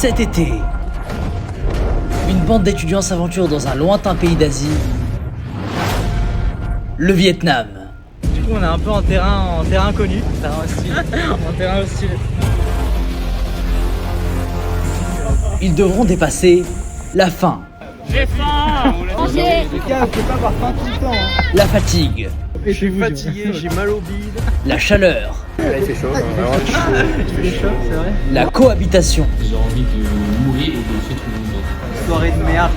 Cet été, une bande d'étudiants s'aventure dans un lointain pays d'Asie, le Vietnam. Du coup, on est un peu en terrain inconnu, terrain hostile. En terrain hostile. Ils devront dépasser la faim, J'ai faim. Manger. Les gars, faut pas avoir faim tout le temps. Hein. la fatigue, Je suis fatigué, j'ai mal au bide. la chaleur, Là, il fait chaud. Il fait chaud, c'est vrai. la cohabitation. J'ai envie de mourir ou de laisser tout le monde. Soirée de merde.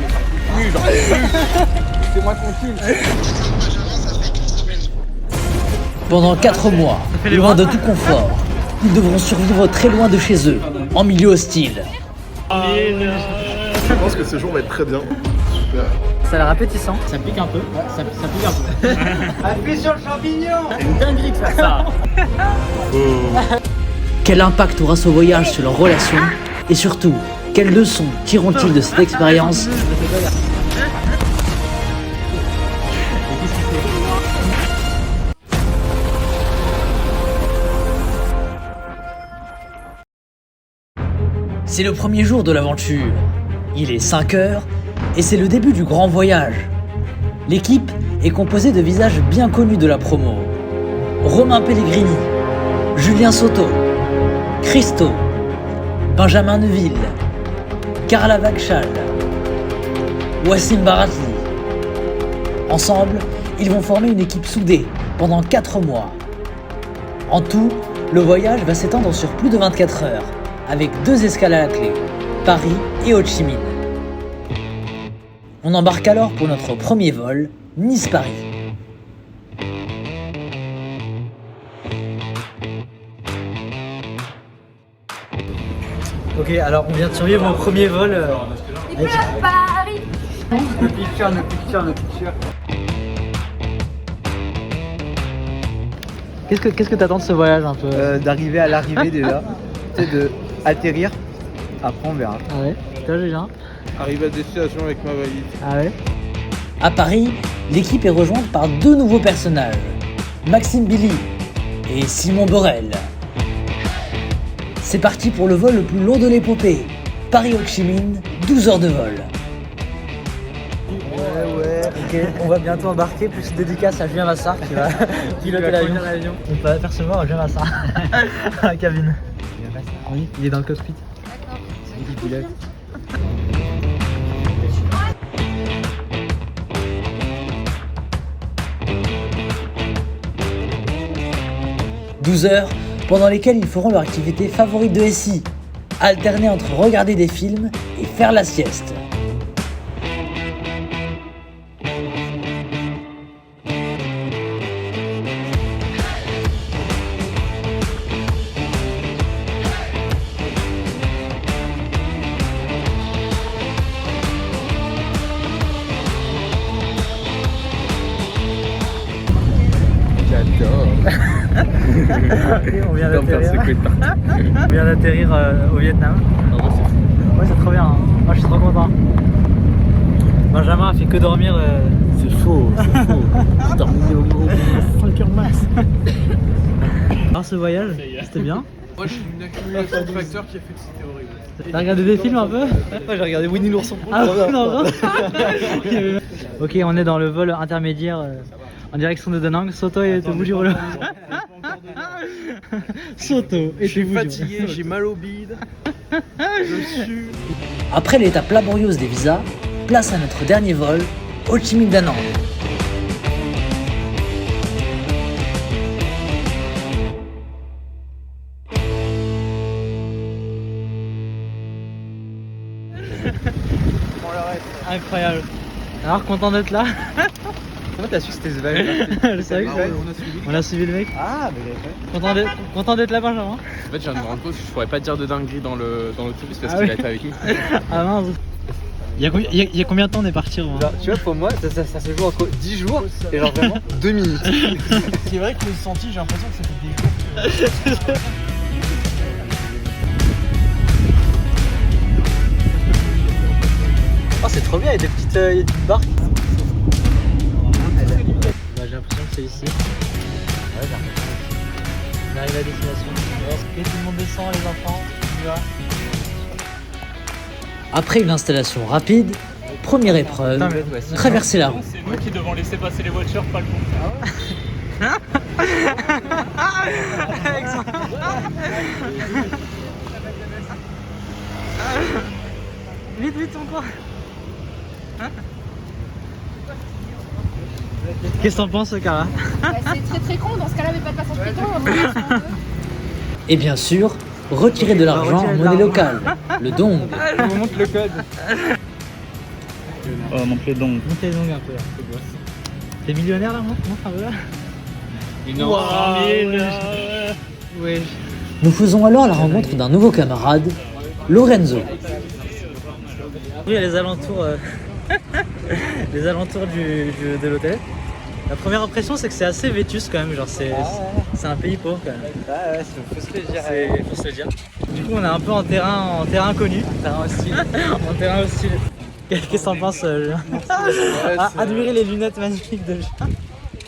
C'est moi tranquille. Pendant 4 mois, loin de tout confort, ils devront survivre très loin de chez eux, en milieu hostile. Je pense que ce jour va être très bien. Super. Ça a l'air appétissant. Ça pique un peu. Ouais, ça pique un peu. Appuie sur le champignon. C'est une dinguerie de faire ça. Quel impact aura ce voyage sur leur relation? Et surtout, quelles leçons tireront-ils de cette expérience? C'est le premier jour de l'aventure. Il est 5 heures et c'est le début du grand voyage. L'équipe est composée de visages bien connus de la promo. Romain Pellegrini, Julien Soto, Christo, Benjamin Neuville, Carla Vachal, Wassim Baratli. Ensemble, ils vont former une équipe soudée pendant 4 mois. En tout, le voyage va s'étendre sur plus de 24 heures, avec 2 escales à la clé, Paris et Ho Chi Minh. On embarque alors pour notre premier vol, Nice-Paris. Ok, alors on vient de survivre au premier vol. Avec Paris. nos pictures. Qu'est-ce que t'attends de ce voyage un peu D'arriver à l'arrivée déjà, tu sais, de atterrir, après on verra. Ah ouais. Toi Julien. Arrive à destination avec ma valise. Ah ouais. À Paris, l'équipe est rejointe par 2 nouveaux personnages, Maxime Billy et Simon Borel. C'est parti pour le vol le plus long de l'épopée, Paris-Ho Chi Minh, 12 heures de vol. Ouais. Ok, on va bientôt embarquer, plus dédicace à Julien Vassar qui va piloter l'avion. On peut apercevoir Julien Vassar à la cabine. Oui, il est dans le cockpit. C'est lui qui pilote. « 12 heures pendant lesquelles ils feront leur activité favorite de SI, alterner entre regarder des films et faire la sieste. On vient d'atterrir au Vietnam. Ouais, c'est trop bien. Hein. Moi, je suis trop content. Benjamin a fait que dormir. C'est faux. J'ai dormi au moins 5 heures max. Alors, ce voyage, c'était bien. Moi, je suis une accumulation de facteurs qui a fait que c'était horrible. T'as regardé des films un peu? Moi j'ai regardé Winnie l'ourson. Ah non. Ok, on est dans le vol intermédiaire en direction de Da Nang. Soto est au bout du rouleau. Soto Je suis fatigué, j'ai mal au bide. Je suis. Après l'étape laborieuse des visas, place à notre dernier vol, Ho Chi Minh Da Nang. Incroyable. Alors, content d'être là? Comment t'as su que c'était ce vibe? Je savais que on a suivi le mec. Ah, mais Content d'être là, Benjamin? En fait, je viens de me rendre compte que je pourrais pas dire de dinguerie dans l'autobus parce Ah qu'il oui. va être avec nous. Ah mince. Il y a combien de temps on est parti, Romain? genre, tu vois, pour moi, ça se joue en 10 jours et genre vraiment 2 minutes. C'est vrai que le senti, j'ai l'impression que ça fait des jours. Oh, c'est trop bien, il y a des petites barques. Bah, j'ai l'impression que c'est ici. Ouais, on arrive à destination. Ok, tout le monde descend, les enfants. On y va. Après une installation rapide, première épreuve, traverser la rue. C'est nous qui devons laisser passer les voitures, pas le contraire. Vite, vite, encore. Qu'est-ce que t'en penses, Cara? C'est très très con, dans ce cas-là, mais pas de passage piéton. Et bien sûr, retirer de l'argent en monnaie locale, le dong. Je vous montre le code. Oh, monte les dons. Montez les ongles un peu là. T'es millionnaire là, montre un peu là. Ouais. Nous faisons alors la rencontre d'un nouveau camarade, Lorenzo. Oui, à les alentours, les alentours de l'hôtel. La première impression, c'est que c'est assez vétuste quand même. Genre, c'est un pays pauvre quand même. Ah ouais, faut se le dire. Faut se le dire. Du coup, on est un peu en terrain inconnu. Terrain hostile. En terrain hostile. Qu'est-ce que t'en penses, Julien? Admirer les lunettes magnifiques de Julien.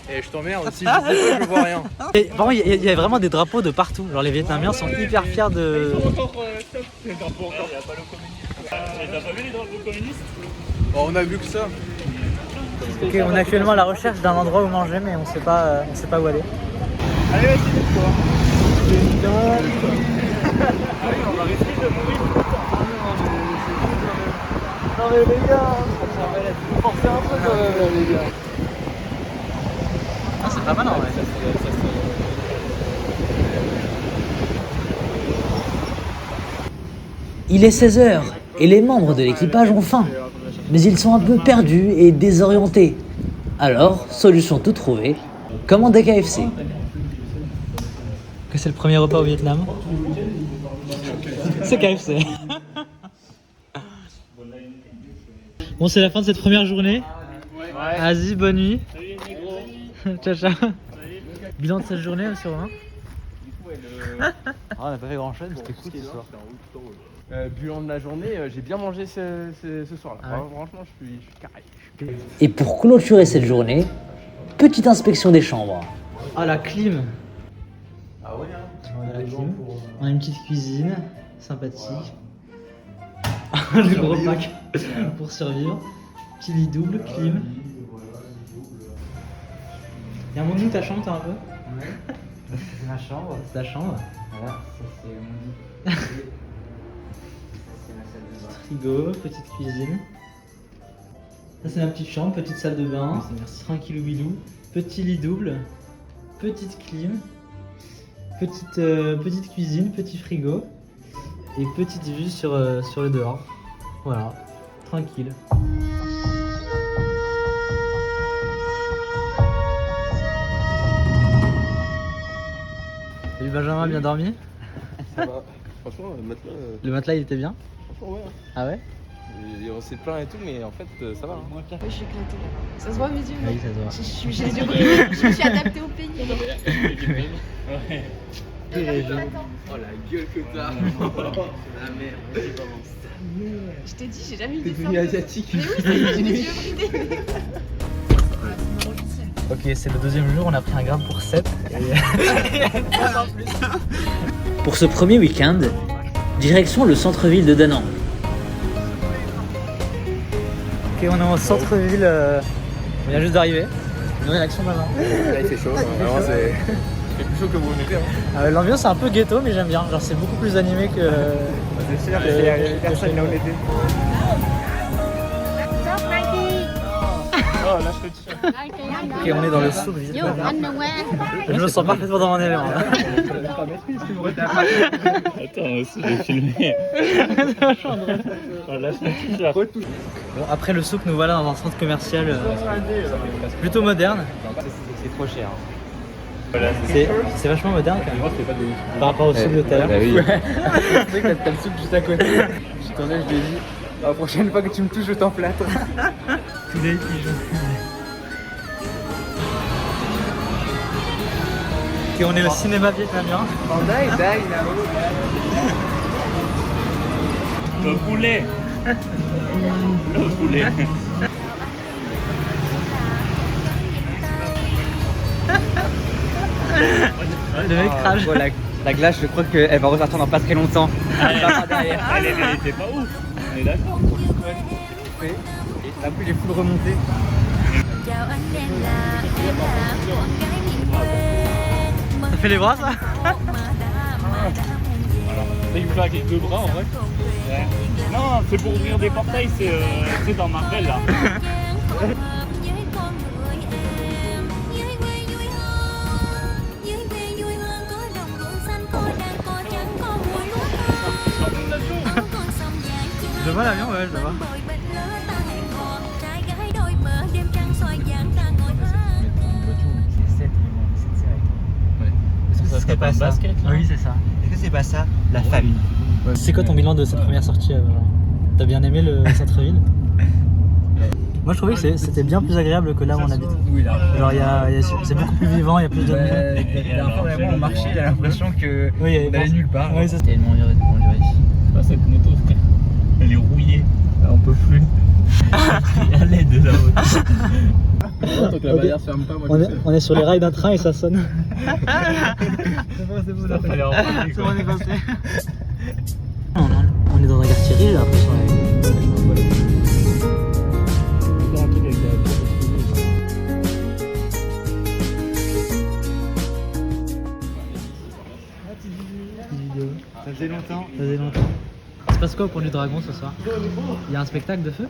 Et je t'emmerde, si je sais pas, je vois rien. Et, par contre, il y a vraiment des drapeaux de partout. Genre, les Vietnamiens sont hyper fiers de. Les drapeaux encore, il n'y a pas le communiste. T'as pas vu les drapeaux communistes? Bon, on a vu que ça. Ok, on est actuellement à la recherche d'un endroit où manger, mais on sait pas où aller. Allez, vas-y, dis-toi. On va risquer de mourir. Non mais les gars, ça va être forcé un peu quand même là, les gars. Ah, c'est pas mal en vrai. Il est 16h et les membres de l'équipage ont faim. Mais ils sont un peu perdus et désorientés. Alors, solution toute trouvée, commandez KFC. Que c'est le premier repas au Vietnam. C'est KFC. Bon, c'est la fin de cette première journée. Vas-y, bonne nuit. Ciao, ciao. Bilan de cette journée, monsieur Romain. On n'a pas fait grand chose, mais c'était cool ce soir. Bilan de la journée, j'ai bien mangé ce soir-là. Ah ouais. Franchement, je suis carré. Et pour clôturer cette journée, petite inspection des chambres. Ah, la clim. Ah ouais, la clim. On a une petite cuisine, sympathique. Le gros pack pour survivre. Petit lit double, clim. Y'a un monde où ta chambre, toi un peu? Ouais. C'est ma chambre. C'est ta chambre. Voilà, ça c'est mon lit. C'est ma salle de bain. Frigo, petite cuisine. Ça c'est ma petite chambre, petite salle de bain. Tranquille bilou. Petit lit double. Petite clim. Petite cuisine, petit frigo. Et petite vue sur le dehors. Voilà, tranquille. Salut Benjamin, bien dormi? Ça va. Franchement, le matelas. Le matelas il était bien? Franchement, ouais. Ah ouais? On s'est plaint et tout, mais en fait, ça va. Hein. Je suis éclatée. Ça se voit mes yeux? Oui, ça se voit. J'ai les yeux brillés. Je me suis adaptée au pays. Oh la gueule que t'as. La merde. Je t'ai dit, j'ai jamais eu T'es des devenu formes. asiatique. Mais oui, ça y est, j'ai les yeux brillés. Ok, c'est le deuxième jour, on a pris un gramme pour 7. Pour ce premier week-end, direction le centre-ville de Da Nang. Ok, on est au centre-ville, on vient juste d'arriver. Une réaction maintenant. Là, il fait chaud. Vraiment, c'est plus chaud que vous mettez. Hein. L'ambiance est un peu ghetto, mais j'aime bien. Genre, c'est beaucoup plus animé que. C'est sûr, c'est personne là où on était. Oh, là, je te tire. Ok, on est dans le souk vietnamien. Je me sens parfaitement dans mon élément. Là. Attends, aussi, j'ai filmé. Oh, là, je te tire. Bon, après le souk, nous voilà dans un centre commercial plutôt moderne. C'est trop cher. C'est vachement moderne quand même. Par rapport au souk de tout à l'heure. Bah oui. Tu sais que t'as le souk juste à côté. Je t'en ai, je lui ai dit. La prochaine fois que tu me touches, je t'emplâtre. Tous les qui jouent. Ok, on est au cinéma vietnamien. Le poulet. Le poulet. Le mec crache. La glace, je crois qu'elle va ressortir dans pas très longtemps. Elle était pas ouf. On est d'accord. Et après, les foules remontées. Ça fait les bras ça? Il faut faire avec les deux bras en vrai. Ouais. Non, c'est pour ouvrir des portails, c'est dans Marvel là. Je vois l'avion, ouais, je le vois. Est-ce que ce serait pas ça? Oui, c'est ça. Est-ce que c'est pas ça? La famille. C'est quoi ton bilan de cette première sortie? T'as bien aimé le centre-ville? Moi je trouvais que c'était bien plus agréable que là où on habite. Oui, là. Genre c'est beaucoup plus vivant, il y a plus de monde. La dernière fois, vraiment, on marchait, il a l'impression que Oui, on allait nulle part. Oui, c'est ça. Tellement dur de conduire ici. C'est pas cette moto, frère. Elle est rouillée. On peut plus. À l'aide de la moto. Tant que la barrière se ferme pas, moi On est sur les rails d'un train et ça sonne. Ça fallait en parler, quoi. On est dans un quartier riche, j'ai l'impression. Ça faisait longtemps. Ça faisait longtemps. Il se passe quoi au Pont du Dragon ce soir? Il y a un spectacle de feu?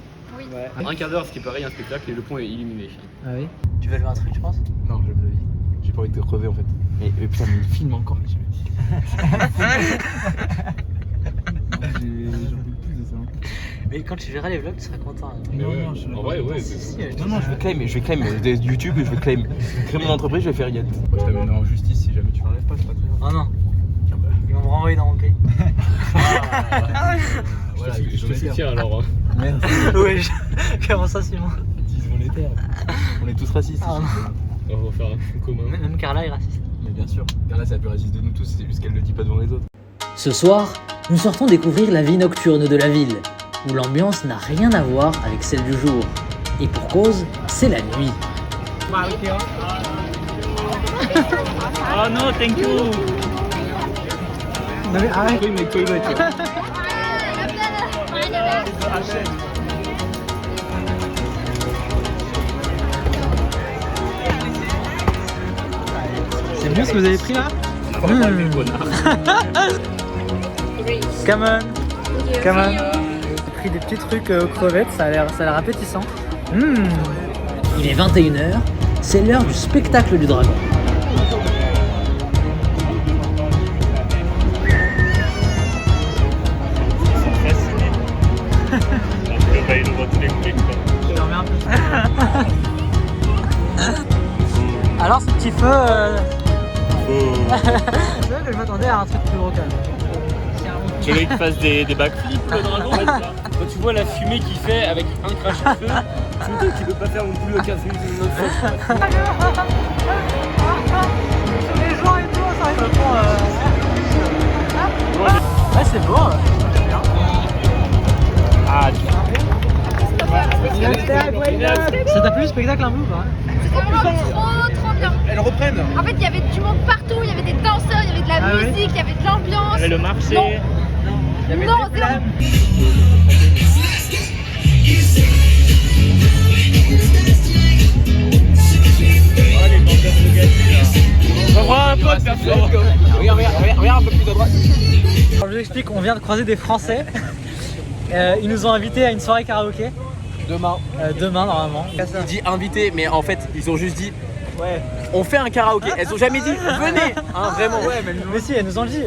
Ouais. Un quart d'heure, ce qui paraît, il y a un spectacle et le pont est illuminé. Ah oui. Tu veux jouer un truc, je pense? Non, je le vis. J'ai pas envie de te crever en fait. Mais putain, mais il filme encore, mais je me dis. J'en peux plus de ça. Mais quand tu verras les vlogs, tu seras content. Non, je suis En vrai, ouais. Non, je vais claim YouTube, je vais claim. Créer mon entreprise, je vais faire Yad. Je t'amènerai en justice si jamais tu l'enlèves pas, c'est pas très grave. Oh non. Ils vont me renvoyer dans mon pays. Voilà, Je te soutiens alors. Merde, Oui, comment ça, Simon? ils vont les taire. On est tous racistes. Ah, ici. On va faire un fou commun. Même Carla est raciste. Mais bien sûr, Carla c'est la plus raciste de nous tous, c'est juste qu'elle le dit pas devant les autres. Ce soir, nous sortons découvrir la vie nocturne de la ville, où l'ambiance n'a rien à voir avec celle du jour. Et pour cause, c'est la nuit. Oh non, thank you. Non mais arrête. Oui, mais toilette. C'est bien ce que vous avez pris là? Come on. Come on. J'ai pris des petits trucs aux crevettes, ça a l'air appétissant. Il est 21h, c'est l'heure du spectacle du dragon. Je remets un peu. Alors ce petit feu, c'est vrai que je m'attendais à un truc plus gros quand même. Tu veux qu'il fasse des backflips, le dragon? Quand tu vois la fumée qu'il fait avec un crash de feu, tu me dis qu'il peut pas faire non plus le café d'une autre fois. Les gens et tout, ça va être bon. Ouais, c'est beau. Ah, Ça t'a plu le spectacle un peu ou pas? C'était vraiment trop bien. Elles reprennent. En fait, il y avait du monde partout, il y avait des danseurs, il y avait de la Ah oui musique, il y avait de l'ambiance. Le marché. Non, zéro. on va voir un pote, perso. Regarde un peu plus à droite. Alors, je vous explique, on vient de croiser des Français. Ils nous ont invités à une soirée karaoké. Demain. Demain normalement. Il dit invité, mais en fait, ils ont juste dit Ouais. on fait un karaoké. Elles ont jamais dit venez, hein, vraiment. Ouais, mais Si, elles nous ont le dit.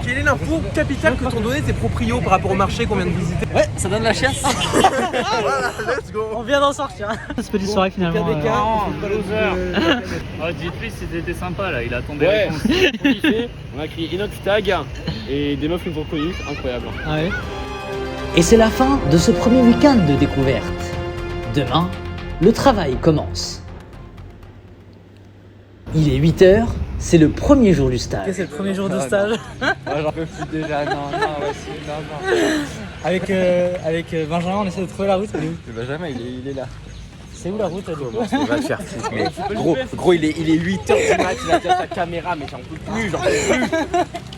quel est l'impôt capital que t'ont donné tes proprios par rapport au marché qu'on vient de visiter? Ouais, ça donne la chiasse. Voilà, let's go. On vient d'en sortir. Cette petite soirée finalement. Non, loser. Oh, dites-lui c'était sympa là, il attend des Ouais, réponses. on a crié Inox Tag et des meufs qui nous ont connus, incroyable. Ah ouais. Et c'est la fin de ce premier week-end de découverte. Demain, le travail commence. Il est 8h, c'est le premier jour du Ok, stage. c'est le premier jour de stage. J'en peux plus déjà, non, Avec Benjamin, on essaie de trouver la route. Elle est où? Benjamin, il est là. C'est où la route du coup? Va te faire foutre, mec. Gros, il est 8h du mat, il a déjà sa caméra, mais j'en peux plus.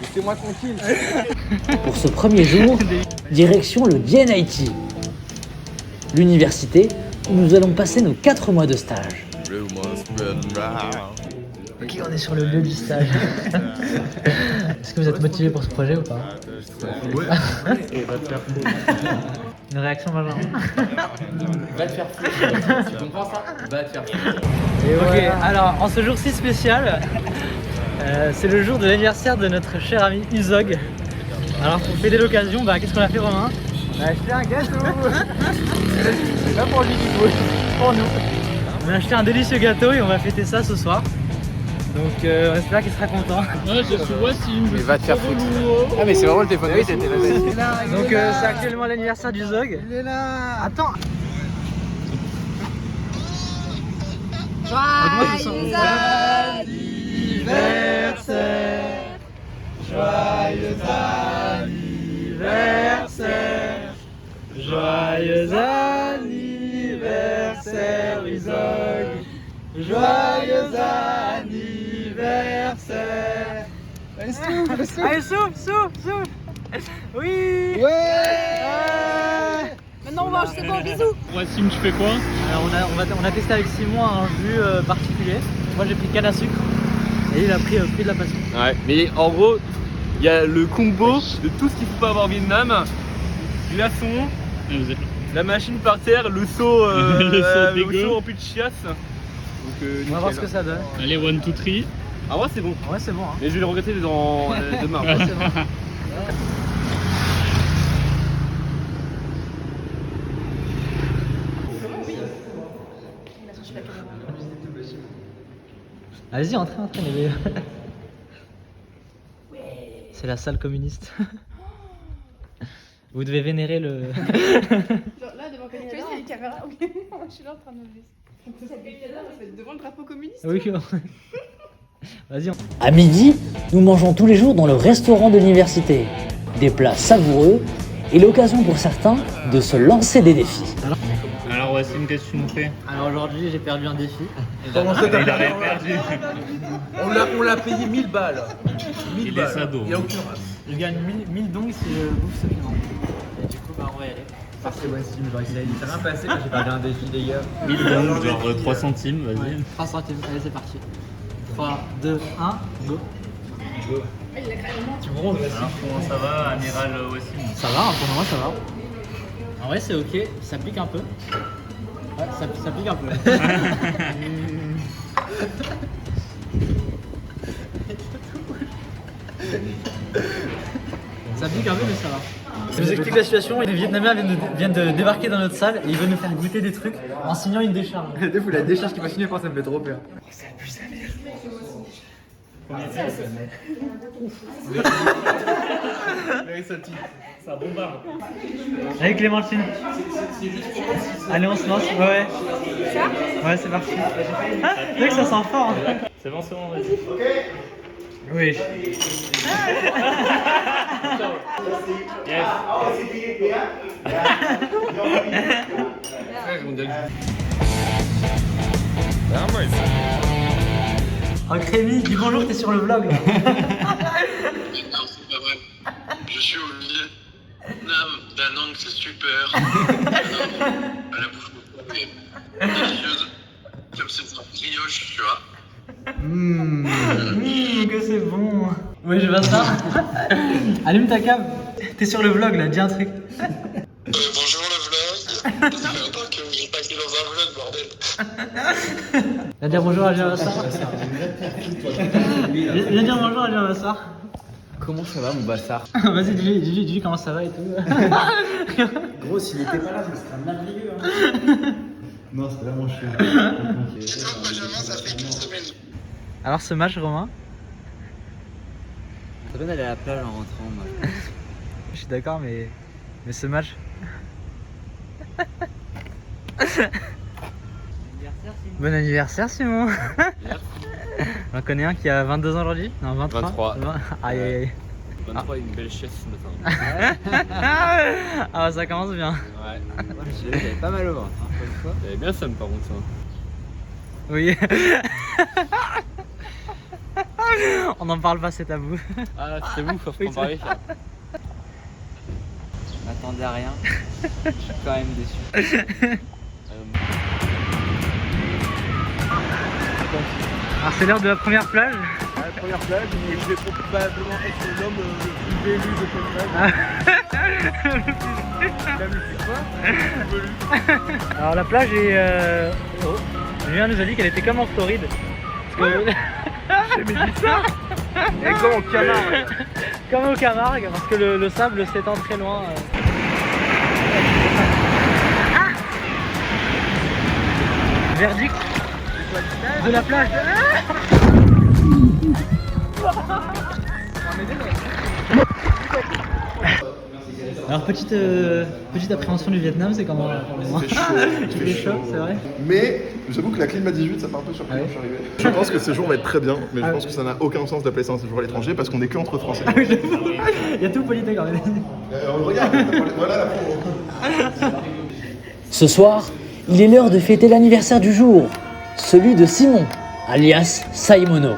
Laissez-moi tranquille. Pour ce premier jour, direction le DNIT, l'université où nous allons passer nos 4 mois de stage. Ok, on est sur le lieu du stage. Est-ce que vous êtes motivé pour ce projet ou pas? Ouais. Et va te faire foutre. Une réaction, Benjamin? Va te faire foutre. Tu comprends ça? Va te faire foutre. Ok, alors en ce jour si spécial, c'est le jour de l'anniversaire de notre cher ami Uzog. Alors pour fêter l'occasion, qu'est-ce qu'on a fait, Romain? On a acheté un gâteau. C'est pas pour lui du coup, c'est pour nous. On a acheté un délicieux gâteau et on va fêter ça ce soir. Donc on espère qu'il sera content. Ouais, je suis Wassim. Mais va te faire foutre. Ah, mais c'est vraiment le téléphone. Oui, c'était Donc c'est actuellement l'anniversaire d'Uzog. Il est là. Attends. Joyeux anniversaire. Joyeux anniversaire. Joyeux anniversaire, Uzog. Joyeux anniversaire. Allez, souffle. Oui. Ouais. Maintenant on mange, c'est bon, bisous. Wassim, tu fais quoi? Alors on a testé avec Simon un jus particulier. Moi j'ai pris canne à sucre et il a pris de la passion. Ouais, mais en gros, il y a le combo de tout ce qu'il faut pas avoir au Vietnam. Glaçon, Vous êtes la machine par terre, le seau, Le seau dégueu. en plus de chiasse. Donc, On va voir ce que ça donne. Allez, 1, 2, 3. Ah ouais, c'est bon. Ouais, c'est bon. Hein. Mais je vais le regretter demain. Ouais, c'est bon. Allez-y, entrez, les gars. C'est la salle communiste. Vous devez vénérer le... Genre là, devant Canada, il y a une caméra. Ok, moi je suis là en train de me lever. Devant le drapeau communiste. Oui, vas-y. À midi, nous mangeons tous les jours dans le restaurant de l'université. Des plats savoureux et l'occasion pour certains de se lancer des défis. Alors, Wassim, qu'est-ce que tu nous fais? Alors aujourd'hui, j'ai perdu un défi. Comment ça, Il a rien perdu. on l'a payé 1000 balles. 1000 Il est balles. sado. Il n'y a aucune race. Je gagne 1000 dons si je bouffe ce piment. Et du coup, on va y aller. C'est Wassim, genre il s'est rien passé quand j'ai perdu un défi, les gars. 1000 dons, genre 3 centimes, vas-y. 3 centimes, allez, c'est parti. 3, 2, 1, go. Tu bronzes, Alors, comment ça va, amiral Wassim? Ça va, pour le moment ça va. En vrai, c'est ok, ça pique un peu. Ouais, ça pique un peu. Ça pique un peu, mais ça va. Je vous explique la situation. Les Vietnamiens viennent de débarquer dans notre salle et ils veulent nous faire goûter des trucs en signant une décharge. Des fois, la décharge qui va signer, ça me fait trop peur. Ça bombarde. Allez Clémentine. Allez, on se lance. Ouais. Ouais, c'est parti. Ah, tu vois que ça sent fort. Hein. C'est bon, vas-y. Oui. Yes. Oh Crémy, dis bonjour, t'es sur le vlog. Non, c'est pas vrai. Je suis au Vietnam, Da Nang, c'est super. À la bouche délicieuse. Comme c'est un brioche, tu vois. Que c'est bon. Oui, je vois ça. Allume ta cam. T'es sur le vlog là, dis un truc. Bonjour le vlog. Ça fait longtemps que j'ai pas été dans un vlog, bordel. Viens dire bonjour à Javassar. Viens dire bonjour à Javassar. Comment ça va, mon bâtard? Vas-y, dis-lui comment ça va et tout. Gros, s'il était pas là, ça serait merveilleux. Hein. Non, c'est vraiment chiant. Et toi, Benjamin, ça fait une semaine. Alors ce match, Romain? Ça peut aller à la plage en rentrant, moi. Je suis d'accord, mais ce match. Bon anniversaire, Simon. On en connaît un qui a 22 ans aujourd'hui? Non, 23. 23. Aïe aïe aïe. 23 une belle chaise ce matin. Ah ça commence bien. Ouais. J'avais pas mal au ventre, hein, pas une fois. T'avais bien ça par contre ça. Oui. On n'en parle pas, c'est tabou. Ah c'est vous, faut en parler ça. Je m'attendais à rien. Je suis quand même déçu. Alors c'est l'heure de la première plage. La première plage, et je vais probablement être l'homme le plus vélu de cette plage. Alors la plage est... Julien nous a dit qu'elle était comme en Floride. Parce que... Et comme au Camargue. Comme au Camargue, parce que le sable s'étend très loin. Verdict de la plage. Alors petite appréhension du Vietnam, c'est comment C'est chaud. Tu fais chaud, c'est vrai. Mais j'avoue que la clim à 18, ça m'a un peu surpris quand je suis arrivé. Je pense que ce jour va être très bien, mais je pense que ça n'a aucun sens d'appeler ça un séjour à l'étranger parce qu'on est que entre Français. Il y a tout Polytech en fait. Regarde, voilà la promo. Ce soir, il est l'heure de fêter l'anniversaire du jour, celui de Simon, alias Saimono.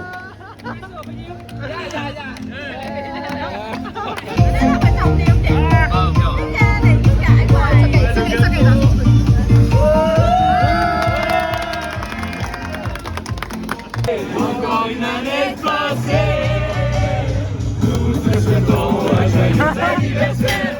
Encore une année passée, nous te souhaitons un joyeux anniversaire.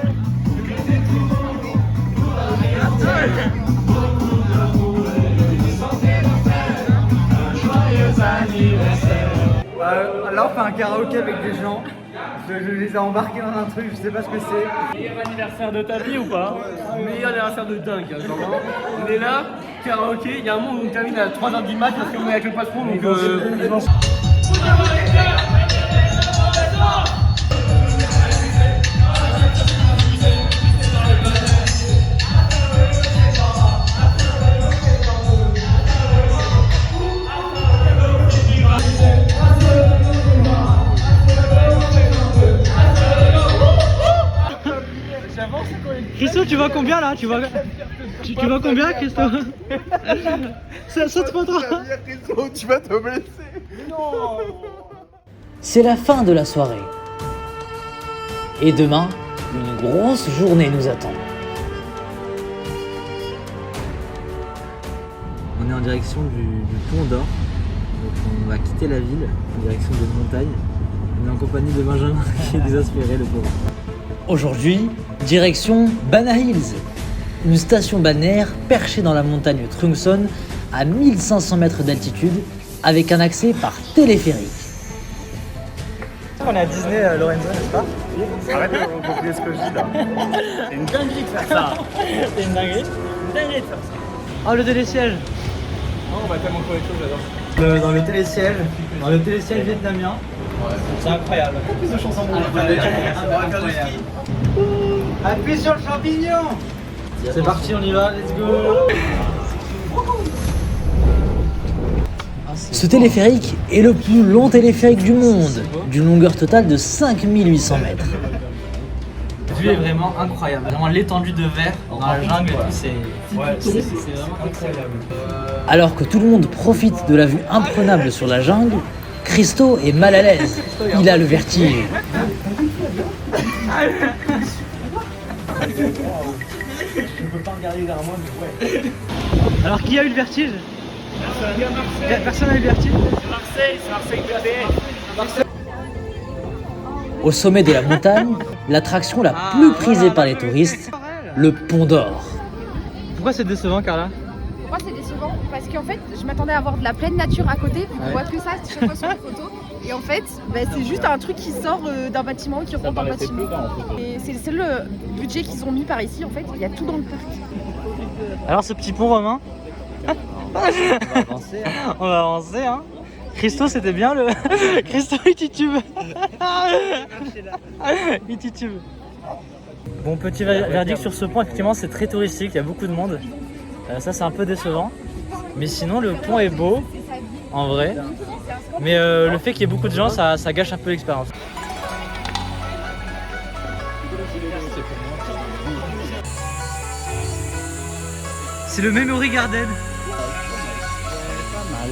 Là on fait un karaoké avec des gens. Je les ai embarqués dans un truc, je sais pas ce que c'est. Meilleur anniversaire de ta vie ou pas? Meilleur anniversaire de dingue, hein, genre, on est là, karaoké, il y a un moment où on termine à 3h du mat parce qu'on est avec le patron donc Christo, tu vois combien là? Tu vois combien, Christo? Saute pas trop. Tu vas te blesser. C'est la fin de la soirée. Et demain, une grosse journée nous attend. On est en direction du Pont d'Or. Donc on va quitter la ville en direction des montagnes. On est en compagnie de Benjamin qui est désespéré, le pauvre. Aujourd'hui, direction Bana Hills, une station balnéaire perchée dans la montagne Trungson à 1500 mètres d'altitude avec un accès par téléphérique. On est à Disney, Lorenzo, n'est-ce pas? Arrête de copier ce que je dis là. c'est une dinguerie de faire ça. C'est une dinguerie. Une dinguerie de faire ça. Oh le télésiège. Non, on va tellement trouver des choses, j'adore. Dans le télésiège vietnamien. C'est incroyable. Plus de chansons Appuie sur le champignon. C'est parti, on y va, let's go. Ce téléphérique est le plus long téléphérique du monde, d'une longueur totale de 5800 mètres. La vue est vraiment incroyable. Vraiment l'étendue de verre dans la jungle et tout, c'est vraiment incroyable. Alors que tout le monde profite de la vue imprenable sur la jungle, Christo est mal à l'aise. Il a le vertige. Alors qui a eu le vertige? Personne n'a eu le vertige? C'est Marseille PPS. Au sommet de la montagne, l'attraction la plus prisée par les touristes, le Pont d'Or. Pourquoi c'est décevant, Carla? Pourquoi c'est décevant? Parce qu'en fait, je m'attendais à avoir de la pleine nature à côté. On voit que ça chaque fois sur les photos. Et en fait, c'est juste un truc qui sort d'un bâtiment, qui rentre dans le bâtiment. Et c'est le seul budget qu'ils ont mis par ici. En fait, il y a tout dans le parc. Alors ce petit pont romain? On va avancer. Hein. On va avancer, hein. Christo, c'était bien le... Christo, il titube. Il titube. Bon, petit verdict sur ce pont, effectivement, c'est très touristique, il y a beaucoup de monde. Ça, c'est un peu décevant. Mais sinon, le pont est beau, en vrai. Mais le fait qu'il y ait beaucoup de gens, ça gâche un peu l'expérience. C'est le Memory Garden. Pas mal.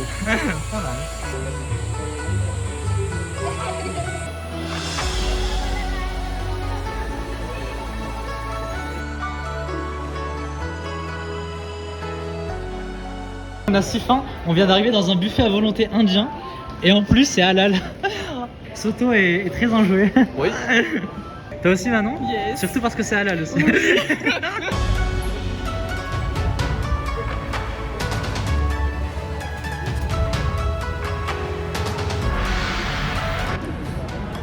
On a si faim, on vient d'arriver dans un buffet à volonté indien et en plus c'est halal. Soto est très enjoué. Oui. Toi aussi Manon? Yes. Surtout parce que c'est halal aussi.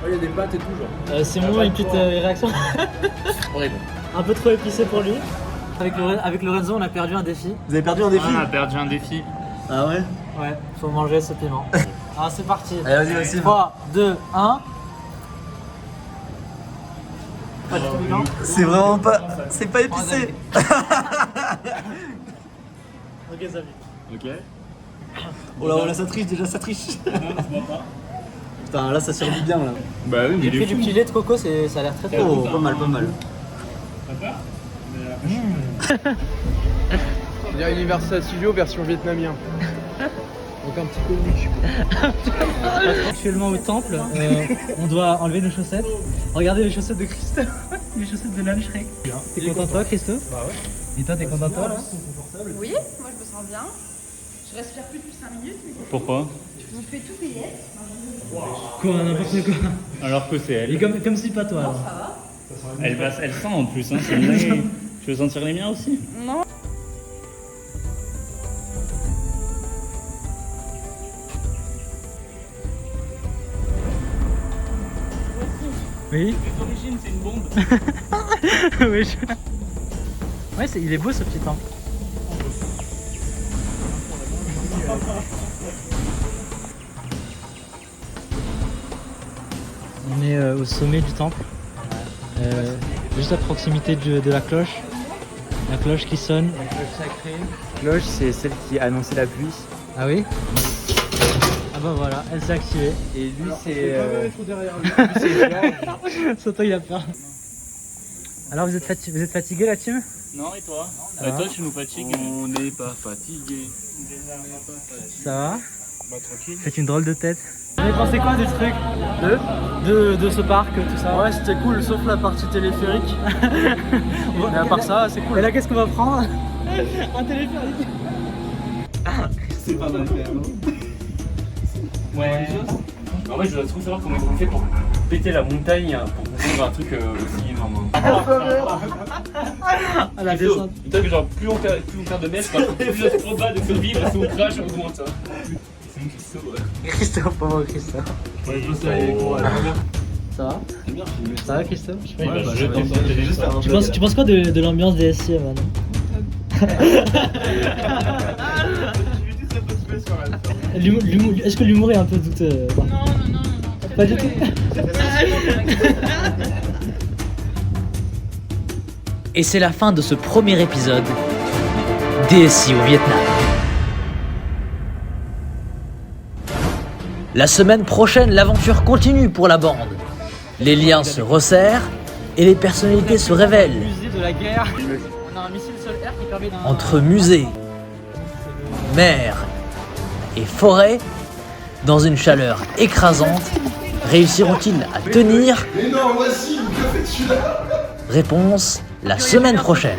Il y a des pâtes et tout, genre. Simon, une petite réaction. Horrible. Un peu trop épicé pour lui. Avec Lorenzo, on a perdu un défi. Vous avez perdu un défi? On a perdu un défi. Ah ouais? Ouais, faut manger ce piment. Ah, c'est parti. Allez, vas-y. 3, 2, 1. Pas du tout bilan. C'est vraiment pas. C'est pas épicé. Ok, ça Ok. Oh là, ça triche déjà, ça triche. Putain, là ça survit bien là. Bah oui, mais J'ai il est pris du fou. petit lait de coco, ça a l'air très Oh, pas mal, pas mal. On dirait Universal Studios version vietnamien. Donc un petit peu Actuellement au temple, on doit enlever nos chaussettes. Regardez les chaussettes de Christo, les chaussettes de l'âne Shrek. T'es content toi Christo? Bah ouais. Et toi t'es content toi là? Oui, moi je me sens bien. Je respire plus depuis 5 minutes. Mais Pourquoi? je vous fais tout payer. Quoi, n'importe quoi. Alors que c'est Et elle. comme si pas toi alors. Ça va. Elle sent en plus, hein, c'est vrai. Tu veux sentir les miens aussi? Non. Oui. Les origines, c'est une bombe. Oui. Ouais, il est beau ce petit temple. On est au sommet du temple, juste à proximité de la cloche. La cloche qui sonne. La cloche sacrée. Cloche, c'est celle qui annonçait la pluie. Ah oui? Ah bah voilà, elle s'est activée. Et lui, c'est. Soto il a peur. Alors vous êtes fatigué la team? Non, et toi? va. Toi, tu nous fatigues. On n'est pas fatigué. Ça va? Bah tranquille. Faites une drôle de tête. Vous avez pensé quoi du truc? De ce parc, tout ça? Ouais, c'était cool, sauf la partie téléphérique. Mais à part ça, c'est cool. Et là, qu'est-ce qu'on va prendre? Un téléphérique. C'est pas mal fait, non? Ouais. En vrai, je dois trop savoir comment ils ont fait pour péter la montagne pour construire un truc aussi énorme. À la descente. Peut-être que genre plus on perd de mètres, plus on est trop bas de survivre, si on crache, on augmente. C'est une Christo, ouais. Christophe, pas moi Christophe. Ouais, je sais, allez, gros, Ça va? c'est bien filmé. Ça va Christophe? Ouais, bah, je pense Juste avant Tu penses quoi de l'ambiance des SI maintenant? Est-ce que l'humour est un peu douteux? Non. Pas du tout. Et c'est la fin de ce premier épisode DSI au Vietnam. La semaine prochaine, l'aventure continue pour la bande. Les liens se resserrent et les personnalités se révèlent. Musée de la guerre. On a un missile sol-air qui permet d'un... Entre musée, mer et forêt, dans une chaleur écrasante, réussiront-ils à tenir? Mais non, voici, que fais-tu là? Réponse la semaine prochaine.